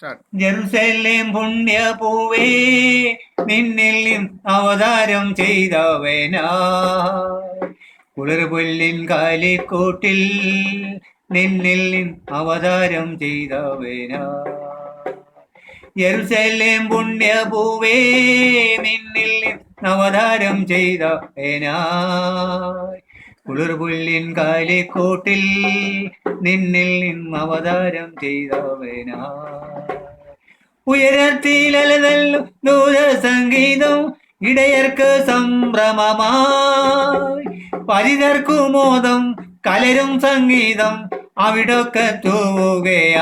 Jerusalem പുണ്യപൂവേ നിന്നിൽ അവതാരം ചെയ്തവനാ കുളിർപുല്ലിൻ കാലിക്കൂട്ടിൽ നിന്നിൽ അവതാരം ചെയ്തവനാ ജെറുസലേം പുണ്യപൂവേ നിന്നിൽ അവതാരം ചെയ്തവനാ കുളിർപുല്ലിൻ കാലിക്കൂട്ടിൽ നിന്നിൽ അവതാരം ചെയ്തവനാ ഉയരത്തിലലതല്ലും ദൂരസംഗീതം ഇടയർക്ക് സംഭ്രമമായി പരിതർക്കു മോദം കലരും സംഗീതം അവിടൊക്കെ തൂവുകയായി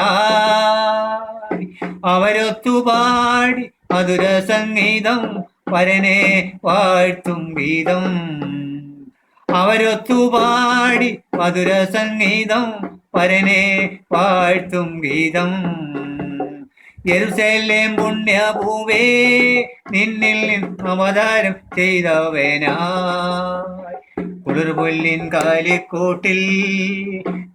അവരൊത്തുപാടി മധുര സംഗീതം പരനെ വാഴ്ത്തും ഗീതം അവരൊത്തുപാടി മധുര സംഗീതം പരനെ വാഴ്ത്തും ഗീതം യെരൂശലേം പുണ്യഭൂവേ നിന്നിൽ അവതാരം ചെയ്തവനായി കുളിർപുല്ലിൻ കാലിക്കൂട്ടിൽ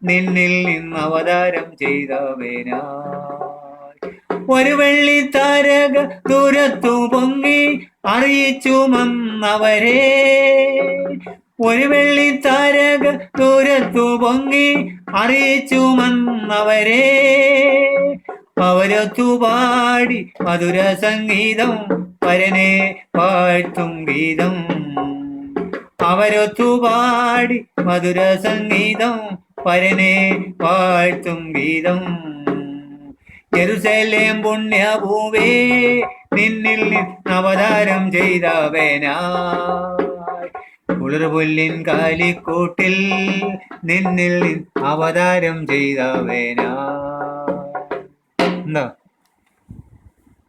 നിന്നിൽ അവതാരം ചെയ്തവനായി ഒരു വെള്ളിത്താരക ദൂരത്തു പൊങ്ങി അറിയിച്ചു വന്നവരെ ഒരു വെള്ളിത്താരക ദൂരത്തു പൊങ്ങി അറിയിച്ചു വന്നവരെ അവരൊത്തുപാടി മധുര സംഗീതം പരനെ വാഴ്ത്തും ഗീതം അവരൊത്തുപാടി മധുര സംഗീതം പരനെ വാഴ്ത്തും ഗീതം യെരൂശലേം പുണ്യഭൂവേ നിന്നിൽ അവതാരം ചെയ്തവനായി കുളിർപുല്ലിൻ കാലിക്കൂട്ടിൽ നിന്നിൽ അവതാരം ചെയ്തവനായി. No.